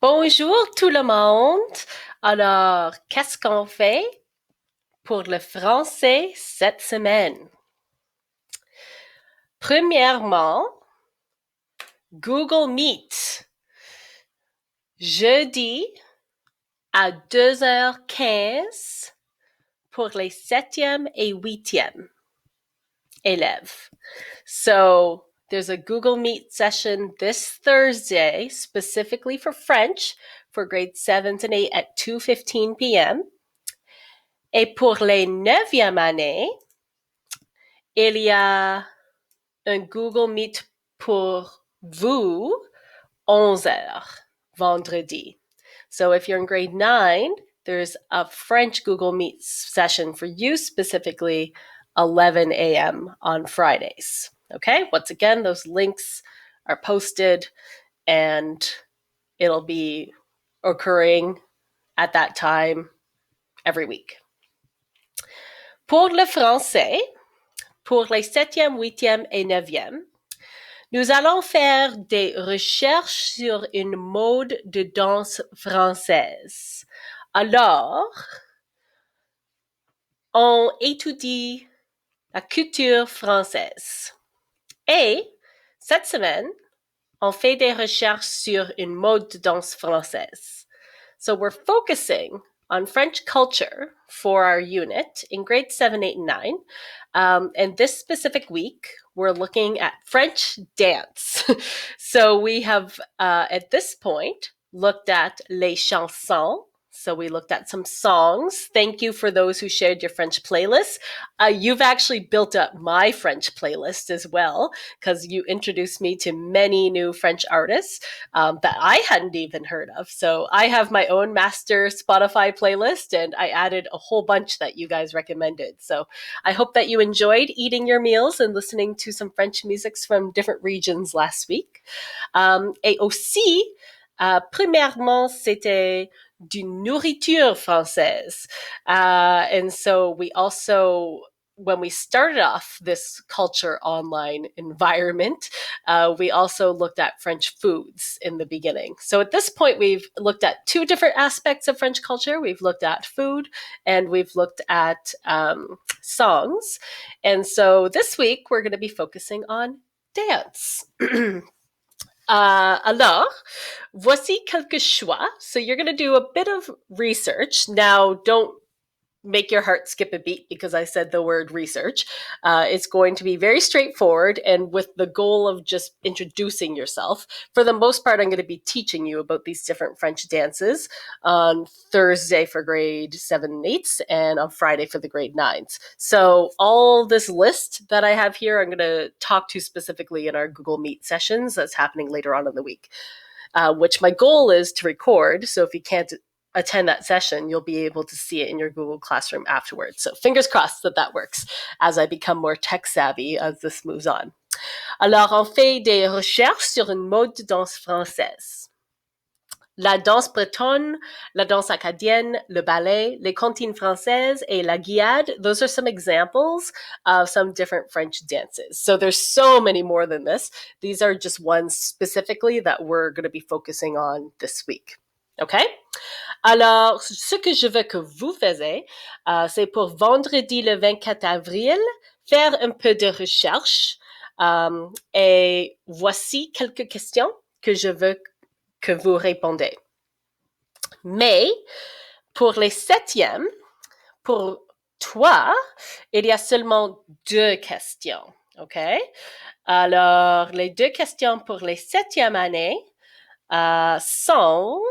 Bonjour tout le monde. Alors, qu'est-ce qu'on fait pour le français cette semaine? Premièrement, Google Meet. Jeudi à 2h15 pour les 7e et 8e élèves. So, there's a Google Meet session this Thursday specifically for French for grades 7 and 8 at 2:15 p.m. Et pour les 9e années, il y a un Google Meet pour vous 11h vendredi. So if you're in grade 9, there's a French Google Meet session for you specifically 11 a.m. on Fridays. Okay, once again, those links are posted and it'll be occurring at that time every week. Pour le français, pour les 7e, 8e et 9e, nous allons faire des recherches sur une mode de danse française. Alors, on étudie la culture française. Et cette semaine, on fait des recherches sur une mode de danse française. So we're focusing on French culture for our unit in grades 7, 8, and 9. And this specific week, we're looking at French dance. So we have, at this point, looked at les chansons. So we looked at some songs. Thank you for those who shared your French playlists. You've actually built up my French playlist as well, because you introduced me to many new French artists that I hadn't even heard of. So I have my own master Spotify playlist, and I added a whole bunch that you guys recommended. So I hope that you enjoyed eating your meals and listening to some French musics from different regions last week. Et aussi, premièrement, c'était d'une nourriture française. And so we also, when we started off this culture online environment, we also looked at French foods in the beginning. So at this point, we've looked at two different aspects of French culture. We've looked at food and we've looked at songs. And so this week, we're going to be focusing on dance. Alors, voici quelques choix. So you're going to do a bit of research. Now, don't make your heart skip a beat because I said the word research. It's going to be very straightforward and with the goal of just introducing yourself. For the most part, I'm going to be teaching you about these different French dances on Thursday for grade 7 and 8s and on Friday for the grade 9s. So all this list that I have here, I'm going to talk to specifically in our Google Meet sessions that's happening later on in the week, which my goal is to record. So if you can't attend that session, you'll be able to see it in your Google Classroom afterwards. So fingers crossed that that works as I become more tech savvy as this moves on. Alors, on fait des recherches sur une mode de danse française. La danse bretonne, la danse acadienne, le ballet, les comptines françaises, et la guillade. Those are some examples of some different French dances. So there's so many more than this. These are just ones specifically that we're going to be focusing on this week. Okay? Alors, ce que je veux que vous faisiez, c'est pour vendredi le 24 avril, faire un peu de recherche. Et voici quelques questions que je veux que vous répondez. Mais pour les 7e, pour toi, il y a seulement 2 questions. OK? Alors, les 2 questions pour les 7e années sont...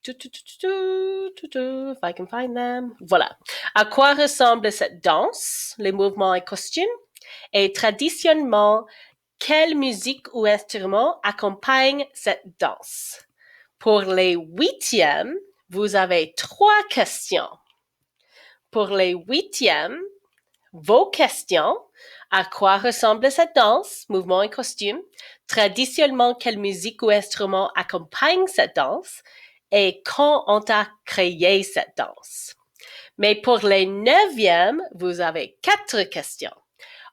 If I can find them. Voilà. À quoi ressemble cette danse, les mouvements et costumes? Et traditionnellement, quelle musique ou instrument accompagne cette danse? Pour les 8e, vous avez 3 questions. Pour les 8e, vos questions. À quoi ressemble cette danse, mouvement et costume? Traditionnellement, quelle musique ou instrument accompagne cette danse? Et quand on a créé cette danse. Mais pour les 9e, vous avez 4 questions.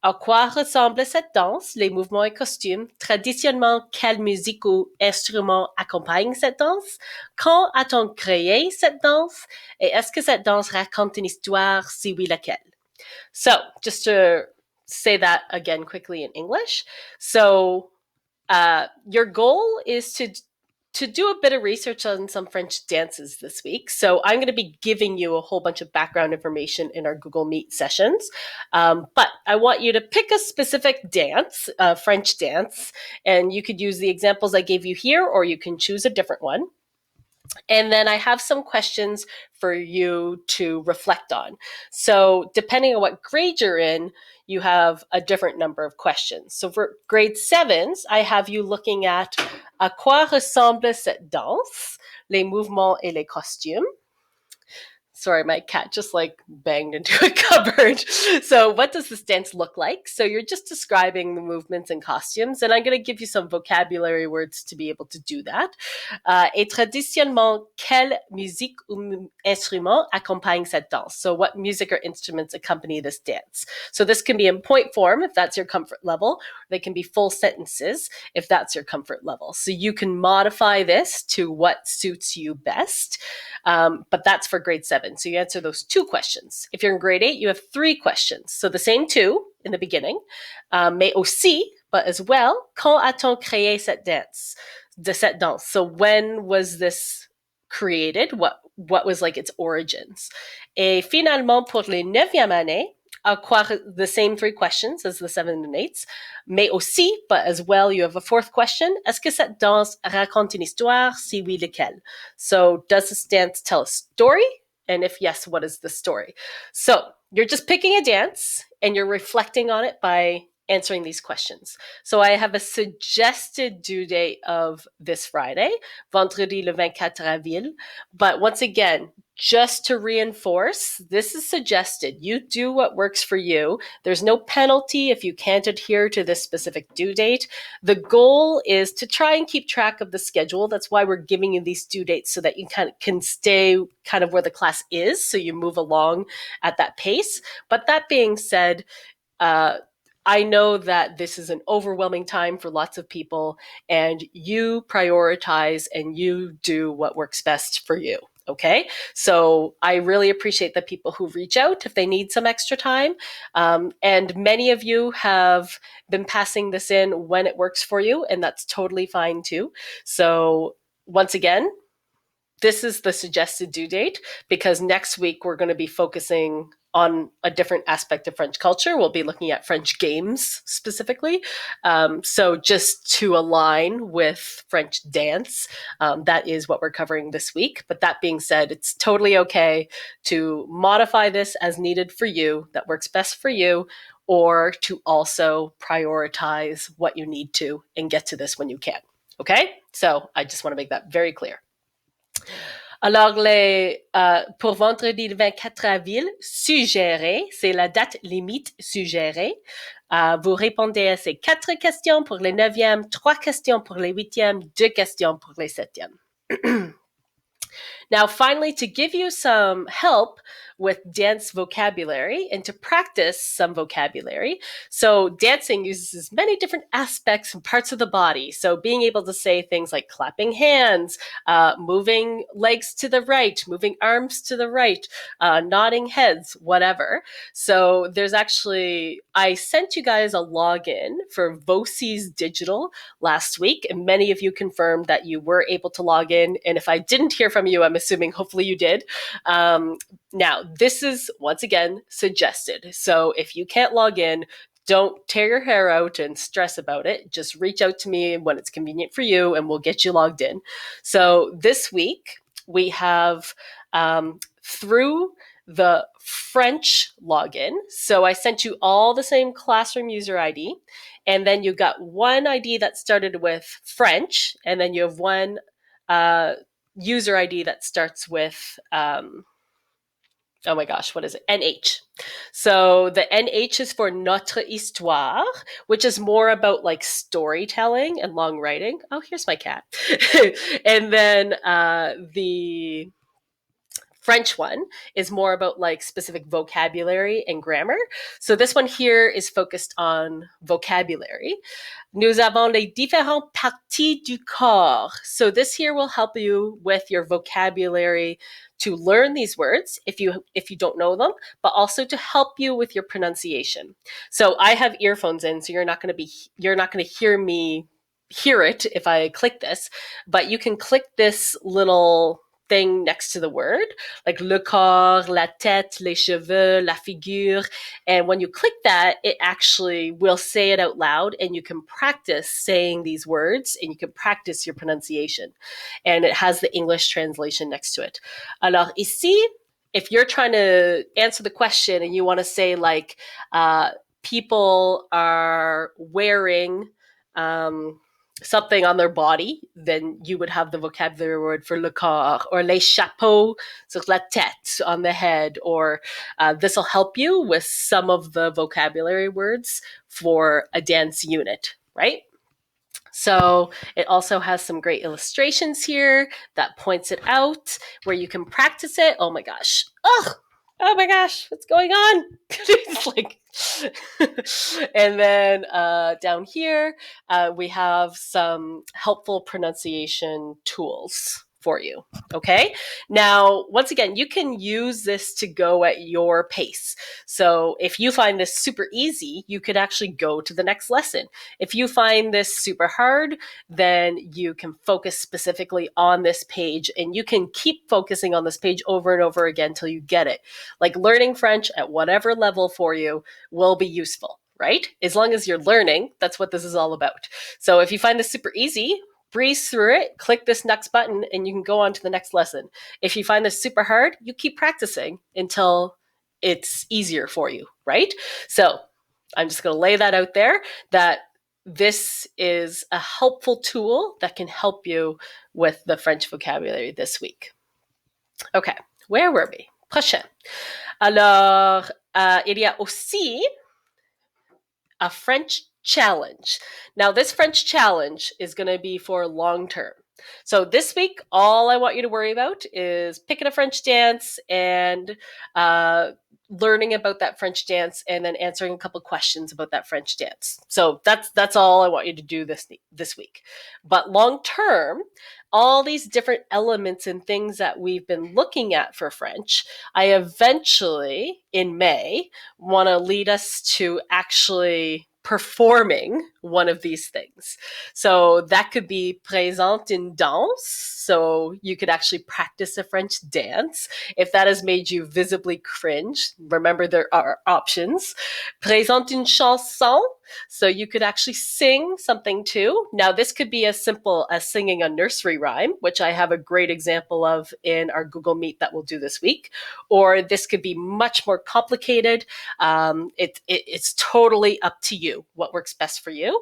À quoi ressemble cette danse, les mouvements et costumes? Traditionnellement, quelle musique ou instrument accompagne cette danse? Quand a-t-on créé cette danse? Et est-ce que cette danse raconte une histoire? Si oui, laquelle? So, just to say that again quickly in English. So, your goal is to do a bit of research on some French dances this week. So I'm going to be giving you a whole bunch of background information in our Google Meet sessions. But I want you to pick a specific dance, French dance, and you could use the examples I gave you here, or you can choose a different one. And then I have some questions for you to reflect on. So, depending on what grade you're in, you have a different number of questions. So, for grade sevens, I have you looking at à quoi ressemble cette danse, les mouvements et les costumes. Sorry, my cat just like banged into a cupboard. So, what does this dance look like? So, you're just describing the movements and costumes, and I'm going to give you some vocabulary words to be able to do that. Et traditionnellement, quelle musique ou instrument accompagne cette danse? So, what music or instruments accompany this dance? So, this can be in point form if that's your comfort level. They can be full sentences if that's your comfort level. So, you can modify this to what suits you best. But that's for grade seven. So you answer those two questions. If you're in grade eight, you have three questions. So the same two in the beginning, mais aussi, but as well, quand a-t-on créé cette danse? So when was this created? What was like its origins? Et finalement, pour les neuvième année, the same three questions as the seven and eights, mais aussi, but as well, you have a fourth question. Est-ce que cette danse raconte une histoire? Si oui, lequel? So, does this dance tell a story? And if yes, what is the story? So, you're just picking a dance and you're reflecting on it by answering these questions. So, I have a suggested due date of this Friday, vendredi le 24 avril. But once again, just to reinforce, this is suggested. You do what works for you. There's no penalty if you can't adhere to this specific due date. The goal is to try and keep track of the schedule. That's why we're giving you these due dates so that you can stay kind of where the class is, so you move along at that pace. But that being said, I know that this is an overwhelming time for lots of people, and you prioritize and you do what works best for you. Okay, so I really appreciate the people who reach out if they need some extra time. And many of you have been passing this in when it works for you, and that's totally fine too. So, once again, this is the suggested due date because next week we're going to be focusing on a different aspect of French culture. We'll be looking at French games specifically. So just to align with French dance, that is what we're covering this week. But that being said, it's totally okay to modify this as needed for you, that works best for you, or to also prioritize what you need to and get to this when you can. Okay? So I just want to make that very clear. Alors, pour vendredi le 24 avril, suggéré, c'est la date limite suggérée. Vous répondez à ces 4 questions pour les 9e, 3 questions pour les 8e, 2 questions pour les 7e. Now, finally, to give you some help with dance vocabulary and to practice some vocabulary. So dancing uses many different aspects and parts of the body. So being able to say things like clapping hands, moving legs to the right, moving arms to the right, nodding heads, whatever. So there's actually, I sent you guys a login for Vosie's Digital last week, and many of you confirmed that you were able to log in. And if I didn't hear from you, I'm assuming hopefully you did. Now, this is, once again, suggested. So if you can't log in, don't tear your hair out and stress about it. Just reach out to me when it's convenient for you and we'll get you logged in. So this week, we have through the French login. So I sent you all the same classroom user ID. And then you got one ID that started with French. And then you have one user ID that starts with oh my gosh, what is it? NH. So the NH is for Notre Histoire, which is more about like storytelling and long writing. Oh, here's my cat. And then the French one is more about like specific vocabulary and grammar. So this one here is focused on vocabulary. Nous avons les différentes parties du corps. So this here will help you with your vocabulary to learn these words if you don't know them, but also to help you with your pronunciation. So I have earphones in, so you're not going to hear me hear it if I click this, but you can click this little thing next to the word, like le corps, la tête, les cheveux, la figure. And when you click that, it actually will say it out loud, and you can practice saying these words and you can practice your pronunciation. And it has the English translation next to it. Alors ici, if you're trying to answer the question and you want to say like, people are wearing something on their body, then you would have the vocabulary word for le corps, or les chapeaux sur la tête, on the head, or this will help you with some of the vocabulary words for a dance unit, right? So it also has some great illustrations here that points it out where you can practice it. Oh my gosh. Oh my gosh, what's going on? It's like, and then down here, we have some helpful pronunciation tools for you. Okay. Now, once again, you can use this to go at your pace. So if you find this super easy, you could actually go to the next lesson. If you find this super hard, then you can focus specifically on this page, and you can keep focusing on this page over and over again until you get it. Like learning French at whatever level for you will be useful, right? As long as you're learning, that's what this is all about. So if you find this super easy, breeze through it, click this next button, and you can go on to the next lesson. If you find this super hard, you keep practicing until it's easier for you, right? So I'm just going to lay that out there, that this is a helpful tool that can help you with the French vocabulary this week. Okay, where were we? Prochain. Alors, il y a aussi a French challenge. Now, this French challenge is going to be for long term. So this week, all I want you to worry about is picking a French dance and learning about that French dance, and then answering a couple questions about that French dance. So that's all I want you to do this week. But long term, all these different elements and things that we've been looking at for French, I eventually, in May, want to lead us to actually performing one of these things. So that could be présente une danse. So you could actually practice a French dance. If that has made you visibly cringe, remember there are options. Présente une chanson. So you could actually sing something too. Now, this could be as simple as singing a nursery rhyme, which I have a great example of in our Google Meet that we'll do this week. Or this could be much more complicated. It's totally up to you what works best for you.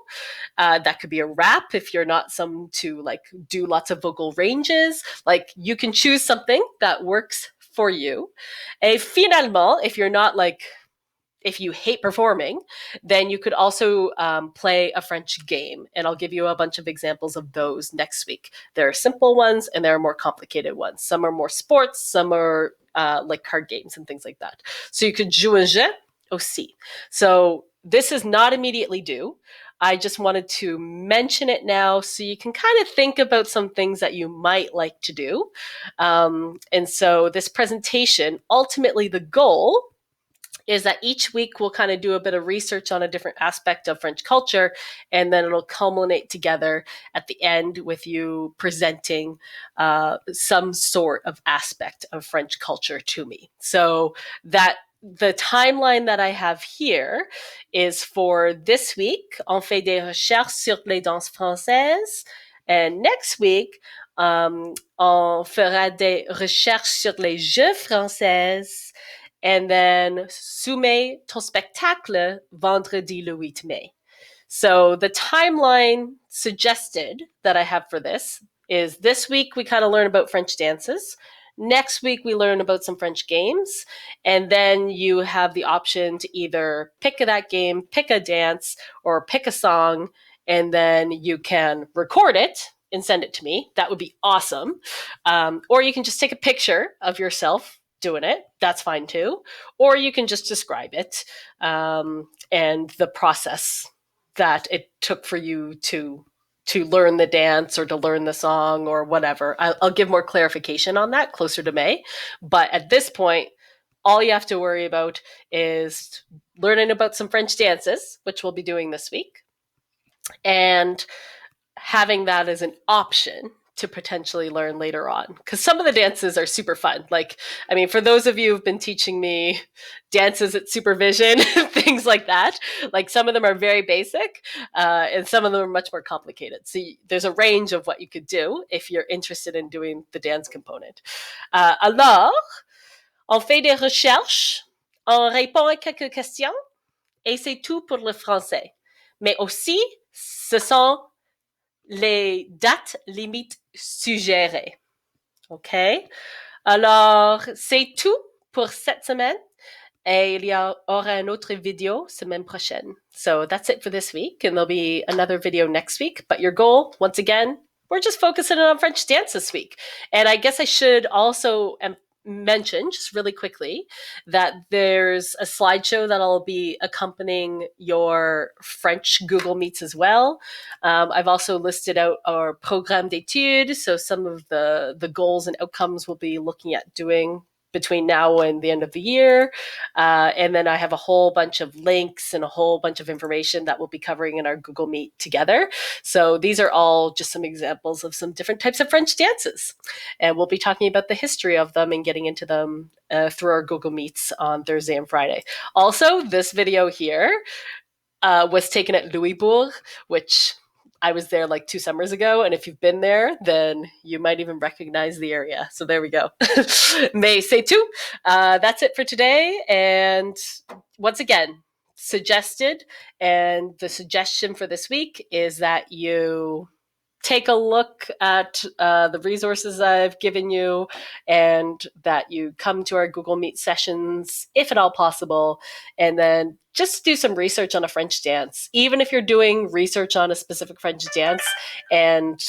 That could be a rap if you're not someone to like do lots of vocal ranges. Like you can choose something that works for you. Et finalement, if you hate performing, then you could also play a French game. And I'll give you a bunch of examples of those next week. There are simple ones and there are more complicated ones. Some are more sports, some are like card games and things like that. So you could jouer un jeu aussi. So this is not immediately due. I just wanted to mention it now so you can kind of think about some things that you might like to do. And so this presentation, ultimately the goal is that each week we'll kind of do a bit of research on a different aspect of French culture, and then it'll culminate together at the end with you presenting some sort of aspect of French culture to me. So that the timeline that I have here is for this week, on fait des recherches sur les danses françaises, and next week, on fera des recherches sur les jeux françaises, and then soumets ton spectacle vendredi le 8 mai. So the timeline suggested that I have for this is this week we kind of learn about French dances. Next week we learn about some French games, and then you have the option to either pick that game, pick a dance, or pick a song, and then you can record it and send it to me. That would be awesome. Or you can just take a picture of yourself doing it. That's fine too. Or you can just describe it and the process that it took for you to learn the dance or to learn the song or whatever. I'll give more clarification on that closer to May. But at this point, all you have to worry about is learning about some French dances, which we'll be doing this week, and having that as an option to potentially learn later on. Because some of the dances are super fun. Like, I mean, for those of you who've been teaching me dances at supervision, things like that, like some of them are very basic and some of them are much more complicated. So there's a range of what you could do if you're interested in doing the dance component. Alors, on fait des recherches, on répond à quelques questions et c'est tout pour le français. Mais aussi, ce sont les dates limites suggérées. OK? Alors, c'est tout pour cette semaine. Et il y aura une autre vidéo semaine prochaine. So that's it for this week. And there'll be another video next week. But your goal, once again, we're just focusing on French dance this week. And I guess I should also mention just really quickly that there's a slideshow that'll be accompanying your French Google Meets as well. I've also listed out our programme d'études, so some of the goals and outcomes we'll be looking at doing between now and the end of the year. And then I have a whole bunch of links and a whole bunch of information that we'll be covering in our Google Meet together. So these are all just some examples of some different types of French dances. And we'll be talking about the history of them and getting into them through our Google Meets on Thursday and Friday. Also, this video here was taken at Louisbourg, which I was there like 2 summers ago, and if you've been there, then you might even recognize the area. So there we go. Mais c'est tout. That's it for today. And once again, suggested, and the suggestion for this week is that you take a look at the resources I've given you and that you come to our Google Meet sessions, if at all possible, and then just do some research on a French dance. Even if you're doing research on a specific French dance and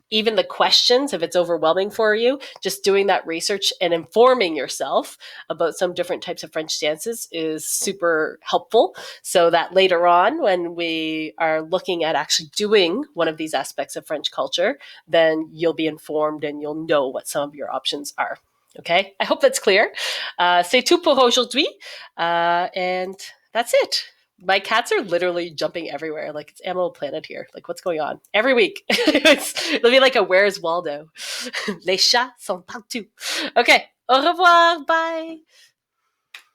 even the questions, if it's overwhelming for you, just doing that research and informing yourself about some different types of French dances is super helpful. So that later on, when we are looking at actually doing one of these aspects of French culture, then you'll be informed and you'll know what some of your options are. Okay, I hope that's clear. C'est tout pour aujourd'hui. And that's it. My cats are literally jumping everywhere. Like it's Animal Planet here. Like what's going on? Every week. It'll be like a Where's Waldo? Les chats sont partout. Okay. Au revoir. Bye.